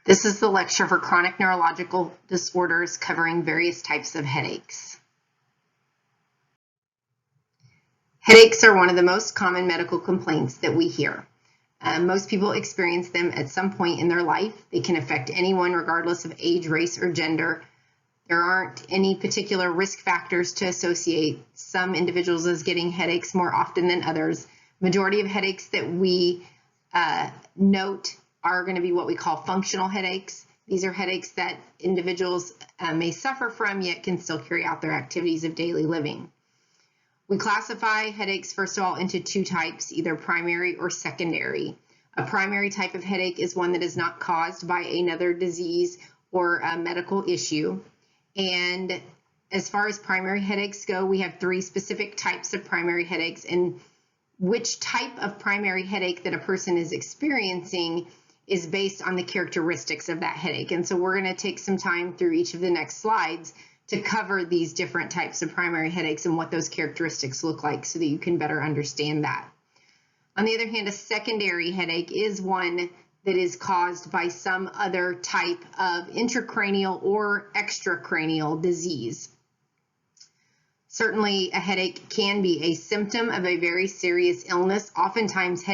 This is the lecture for chronic neurological disorders covering various types of headaches. Headaches are one of the most common medical complaints that we hear. Most people experience them at some point in their life. They can affect anyone regardless of age, race, or gender. There aren't any particular risk factors to associate some individuals as getting headaches more often than others. Majority of headaches that we note are going to be what we call functional headaches. These are headaches that individuals may suffer from, yet can still carry out their activities of daily living. We classify headaches, first of all, into two types, either primary or secondary. A primary type of headache is one that is not caused by another disease or a medical issue. And as far as primary headaches go, we have three specific types of primary headaches, and which type of primary headache that a person is experiencing is based on the characteristics of that headache. And so we're going to take some time through each of the next slides to cover these different types of primary headaches and what those characteristics look like so that you can better understand that. On the other hand, a secondary headache is one that is caused by some other type of intracranial or extracranial disease. Certainly, a headache can be a symptom of a very serious illness. Oftentimes,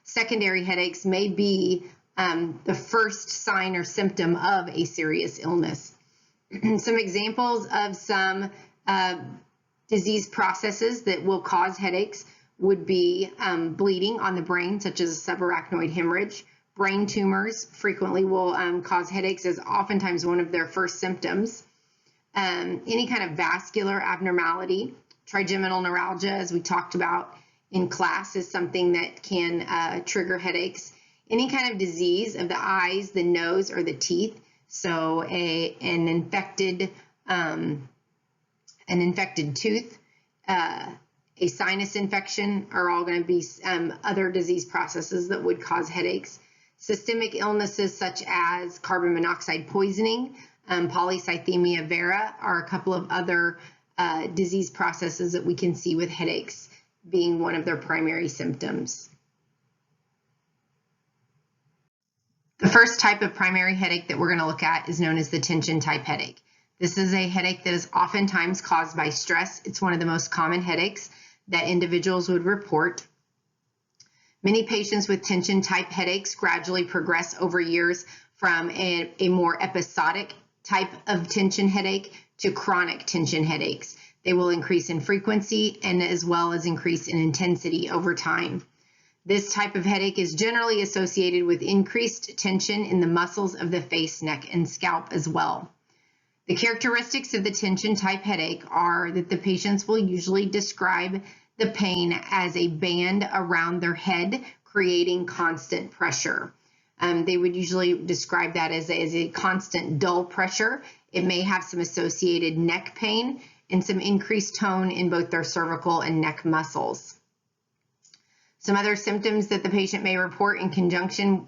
secondary headaches may be the first sign or symptom of a serious illness. Some examples of some disease processes that will cause headaches would be bleeding on the brain, such as a subarachnoid hemorrhage. Brain tumors frequently will cause headaches as oftentimes one of their first symptoms. Any kind of vascular abnormality, trigeminal neuralgia, as we talked about in class, is something that can trigger headaches. Any kind of disease of the eyes, the nose, or the teeth, so an infected tooth, a sinus infection are all going to be other disease processes that would cause headaches. Systemic illnesses such as carbon monoxide poisoning, polycythemia vera are a couple of other disease processes that we can see with headaches being one of their primary symptoms. The first type of primary headache that we're going to look at is known as the tension type headache. This is a headache that is oftentimes caused by stress. It's one of the most common headaches that individuals would report. Many patients with tension type headaches gradually progress over years from a more episodic type of tension headache to chronic tension headaches. They will increase in frequency and as well as increase in intensity over time. This type of headache is generally associated with increased tension in the muscles of the face, neck, and scalp as well. The characteristics of the tension type headache are that the patients will usually describe the pain as a band around their head, creating constant pressure. They would usually describe that as a constant dull pressure. It may have some associated neck pain and some increased tone in both their cervical and neck muscles. Some other symptoms that the patient may report in conjunction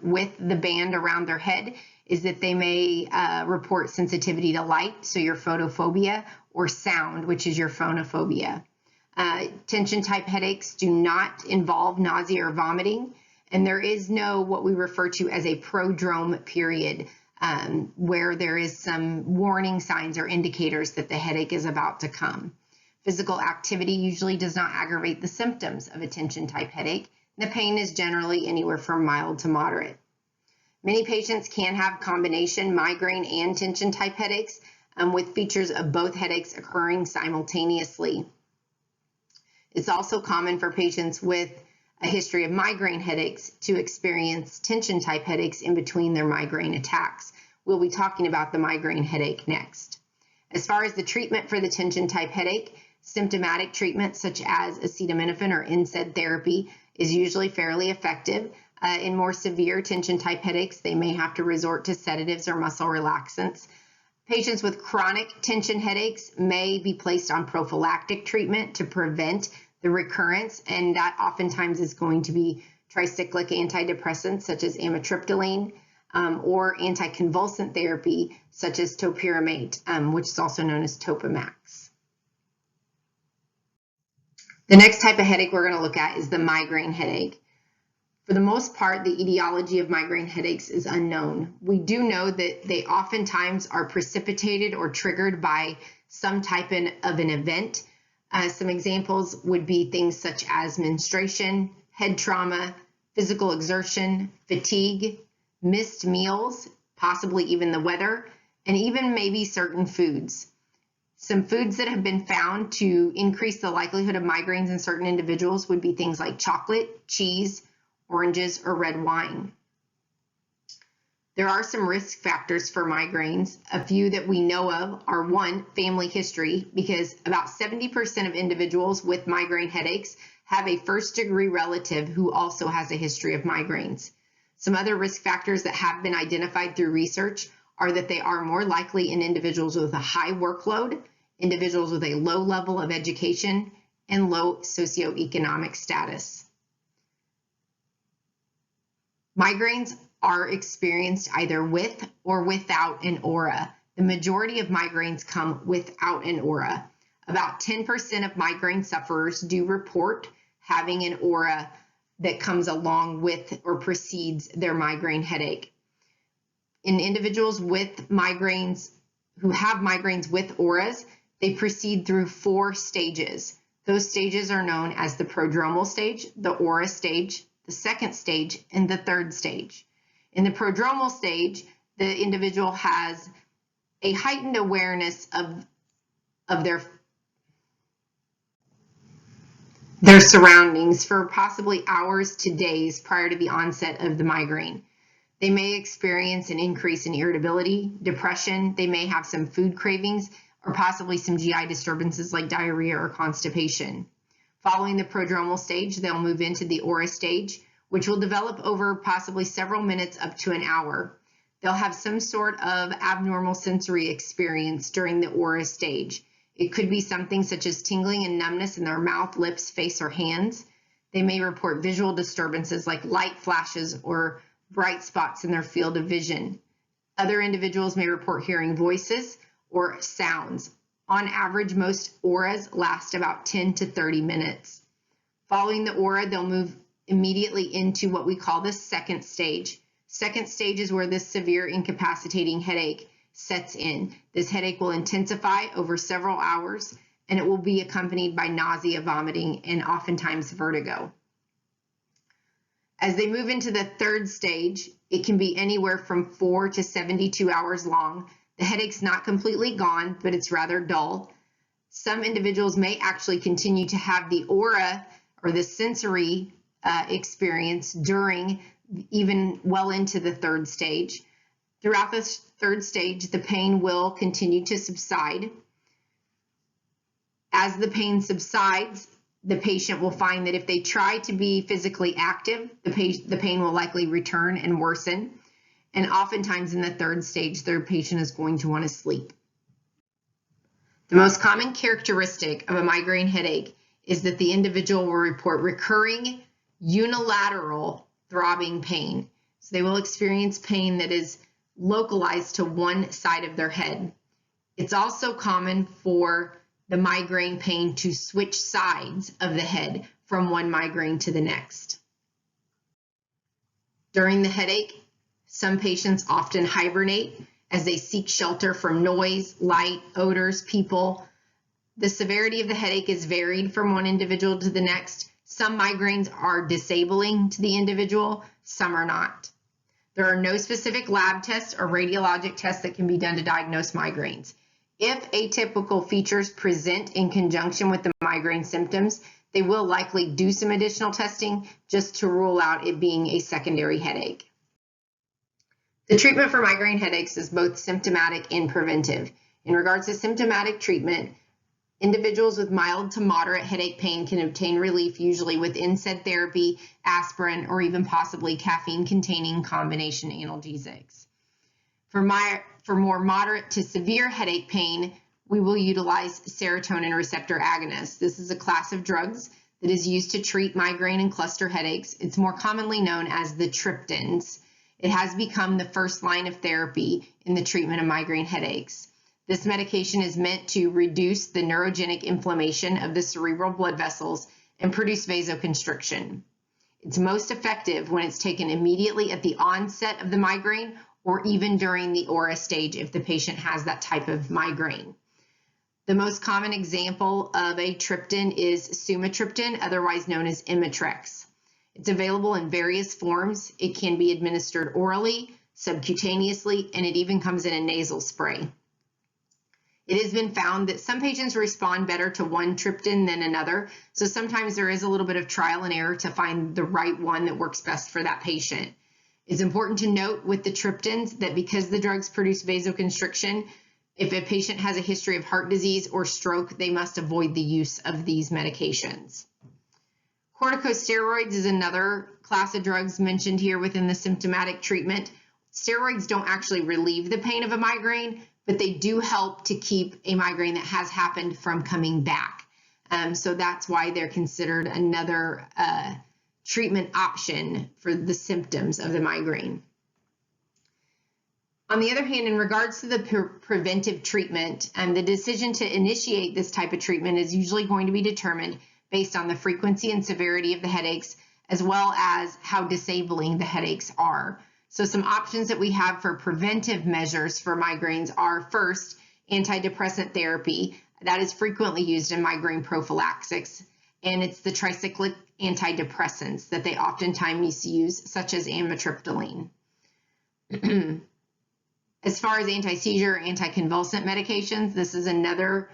with the band around their head is that they may report sensitivity to light, so your photophobia, or sound, which is your phonophobia. Tension type headaches do not involve nausea or vomiting, and there is no what we refer to as a prodrome period where there is some warning signs or indicators that the headache is about to come. Physical activity usually does not aggravate the symptoms of a tension type headache. The pain is generally anywhere from mild to moderate. Many patients can have combination migraine and tension type headaches with features of both headaches occurring simultaneously. It's also common for patients with a history of migraine headaches to experience tension type headaches in between their migraine attacks. We'll be talking about the migraine headache next. As far as the treatment for the tension type headache, symptomatic treatment such as acetaminophen or NSAID therapy is usually fairly effective. In more severe tension type headaches, they may have to resort to sedatives or muscle relaxants. Patients with chronic tension headaches may be placed on prophylactic treatment to prevent the recurrence, and that oftentimes is going to be tricyclic antidepressants such as amitriptyline or anticonvulsant therapy such as topiramate, which is also known as Topamax. The next type of headache we're going to look at is the migraine headache. For the most part, the etiology of migraine headaches is unknown. We do know that they oftentimes are precipitated or triggered by some type of an event. Some examples would be things such as menstruation, head trauma, physical exertion, fatigue, missed meals, possibly even the weather, and even maybe certain foods. Some foods that have been found to increase the likelihood of migraines in certain individuals would be things like chocolate, cheese, oranges, or red wine. There are some risk factors for migraines. A few that we know of are: one, family history, because about 70% of individuals with migraine headaches have a first-degree relative who also has a history of migraines. Some other risk factors that have been identified through research are that they are more likely in individuals with a high workload, individuals with a low level of education, and low socioeconomic status. Migraines are experienced either with or without an aura. The majority of migraines come without an aura. About 10% of migraine sufferers do report having an aura that comes along with or precedes their migraine headache. In individuals with migraines who have migraines with auras, they proceed through 4 stages. Those stages are known as the prodromal stage, the aura stage, the second stage, and the third stage. In the prodromal stage, the individual has a heightened awareness of their surroundings for possibly hours to days prior to the onset of the migraine. They may experience an increase in irritability, depression, they may have some food cravings, or possibly some GI disturbances like diarrhea or constipation. Following the prodromal stage, they'll move into the aura stage, which will develop over possibly several minutes up to an hour. They'll have some sort of abnormal sensory experience during the aura stage. It could be something such as tingling and numbness in their mouth, lips, face, or hands. They may report visual disturbances like light flashes or bright spots in their field of vision. Other individuals may report hearing voices or sounds. On average, most auras last about 10 to 30 minutes. Following the aura, they'll move immediately into what we call the second stage. Second stage is where this severe incapacitating headache sets in. This headache will intensify over several hours, and it will be accompanied by nausea, vomiting, and oftentimes vertigo. As they move into the third stage, it can be anywhere from 4 to 72 hours long. The headache's not completely gone, but it's rather dull. Some individuals may actually continue to have the aura or the sensory experience during even well into the third stage. Throughout this third stage, the pain will continue to subside. As the pain subsides, the patient will find that if they try to be physically active, the pain will likely return and worsen. And oftentimes in the third stage, their patient is going to want to sleep. The most common characteristic of a migraine headache is that the individual will report recurring unilateral throbbing pain. So they will experience pain that is localized to one side of their head. It's also common for the migraine pain to switch sides of the head from one migraine to the next. During the headache, some patients often hibernate as they seek shelter from noise, light, odors, people. The severity of the headache is varied from one individual to the next. Some migraines are disabling to the individual, some are not. There are no specific lab tests or radiologic tests that can be done to diagnose migraines. If atypical features present in conjunction with the migraine symptoms, they will likely do some additional testing just to rule out it being a secondary headache. The treatment for migraine headaches is both symptomatic and preventive. In regards to symptomatic treatment, individuals with mild to moderate headache pain can obtain relief usually with NSAID therapy, aspirin, or even possibly caffeine-containing combination analgesics. For more moderate to severe headache pain, we will utilize serotonin receptor agonists. This is a class of drugs that is used to treat migraine and cluster headaches. It's more commonly known as the triptans. It has become the first line of therapy in the treatment of migraine headaches. This medication is meant to reduce the neurogenic inflammation of the cerebral blood vessels and produce vasoconstriction. It's most effective when it's taken immediately at the onset of the migraine or even during the aura stage if the patient has that type of migraine. The most common example of a triptan is sumatriptan, otherwise known as Imitrex. It's available in various forms. It can be administered orally, subcutaneously, and it even comes in a nasal spray. It has been found that some patients respond better to one triptan than another, so sometimes there is a little bit of trial and error to find the right one that works best for that patient. It's important to note with the triptans that because the drugs produce vasoconstriction, if a patient has a history of heart disease or stroke, they must avoid the use of these medications. Corticosteroids is another class of drugs mentioned here within the symptomatic treatment. Steroids don't actually relieve the pain of a migraine, but they do help to keep a migraine that has happened from coming back. So that's why they're considered another treatment option for the symptoms of the migraine. On the other hand, in regards to the preventive treatment, the decision to initiate this type of treatment is usually going to be determined based on the frequency and severity of the headaches, as well as how disabling the headaches are. So some options that we have for preventive measures for migraines are, first, antidepressant therapy. That is frequently used in migraine prophylaxis, and it's the tricyclic antidepressants that they oftentimes use, such as amitriptyline. As far as anti-seizure or anticonvulsant medications, this is another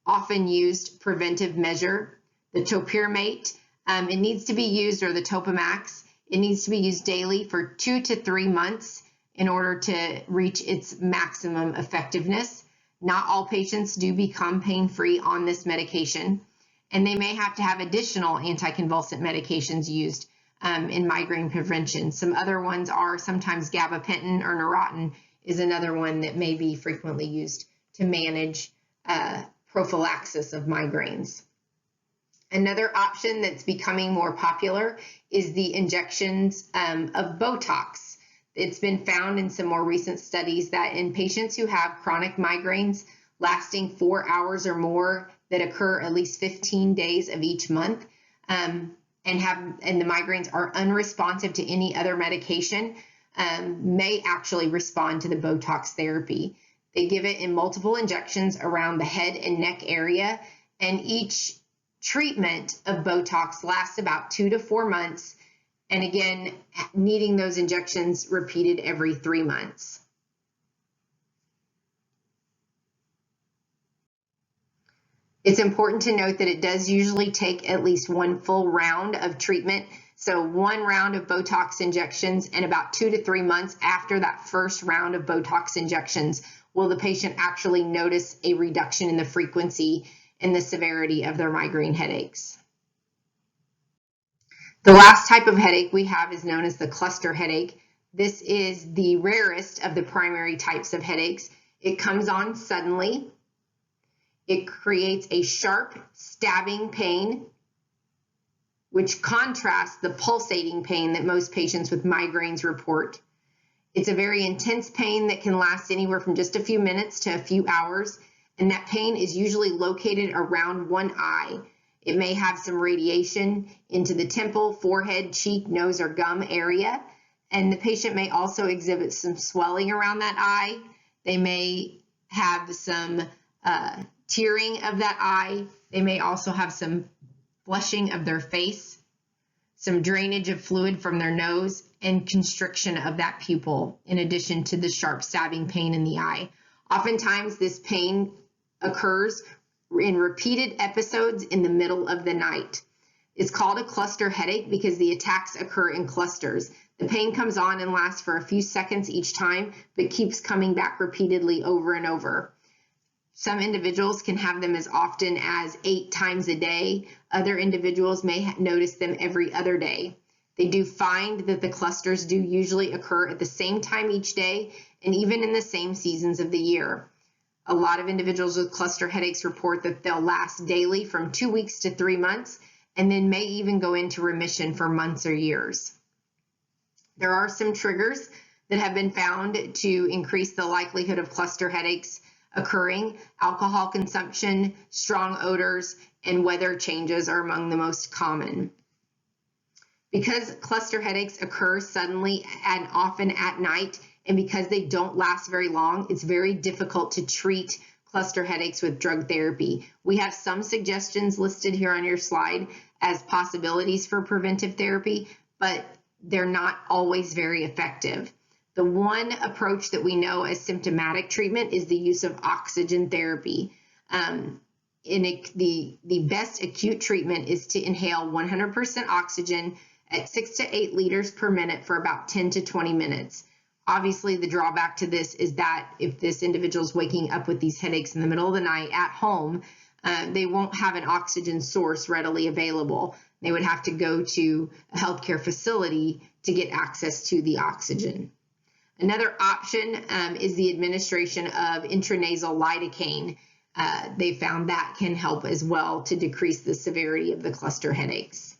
often used preventive measure. The topiramate, it needs to be used, or the Topamax, it needs to be used daily for 2 to 3 months in order to reach its maximum effectiveness. Not all patients do become pain-free on this medication, and they may have to have additional anticonvulsant medications used in migraine prevention. Some other ones are sometimes gabapentin or Neurontin is another one that may be frequently used to manage prophylaxis of migraines. Another option that's becoming more popular is the injections of Botox. It's been found in some more recent studies that in patients who have chronic migraines lasting 4 hours or more that occur at least 15 days of each month, and the migraines are unresponsive to any other medication, may actually respond to the Botox therapy. They give it in multiple injections around the head and neck area, and each treatment of Botox lasts about 2 to 4 months, and again, needing those injections repeated every 3 months. It's important to note that it does usually take at least one full round of treatment. So 1 round of Botox injections, and about 2 to 3 months after that first round of Botox injections will the patient actually notice a reduction in the frequency and the severity of their migraine headaches. The last type of headache we have is known as the cluster headache. This is the rarest of the primary types of headaches. It comes on suddenly. It creates a sharp, stabbing pain, which contrasts the pulsating pain that most patients with migraines report. It's a very intense pain that can last anywhere from just a few minutes to a few hours, and that pain is usually located around one eye. It may have some radiation into the temple, forehead, cheek, nose, or gum area, and the patient may also exhibit some swelling around that eye. They may have some tearing of that eye. They may also have some flushing of their face, some drainage of fluid from their nose, and constriction of that pupil, in addition to the sharp stabbing pain in the eye. Oftentimes, this pain occurs in repeated episodes in the middle of the night. It's called a cluster headache because the attacks occur in clusters. The pain comes on and lasts for a few seconds each time, but keeps coming back repeatedly over and over. Some individuals can have them as often as 8 times a day. Other individuals may notice them every other day. They do find that the clusters do usually occur at the same time each day and even in the same seasons of the year. A lot of individuals with cluster headaches report that they'll last daily from 2 weeks to 3 months, and then may even go into remission for months or years. There are some triggers that have been found to increase the likelihood of cluster headaches occurring. Alcohol consumption, strong odors, and weather changes are among the most common. Because cluster headaches occur suddenly and often at night, and because they don't last very long, it's very difficult to treat cluster headaches with drug therapy. We have some suggestions listed here on your slide as possibilities for preventive therapy, but they're not always very effective. The one approach that we know as symptomatic treatment is the use of oxygen therapy. The best acute treatment is to inhale 100% oxygen at 6 to 8 liters per minute for about 10 to 20 minutes. Obviously, the drawback to this is that if this individual is waking up with these headaches in the middle of the night at home, they won't have an oxygen source readily available. They would have to go to a healthcare facility to get access to the oxygen. Another option is the administration of intranasal lidocaine. They found that can help as well to decrease the severity of the cluster headaches.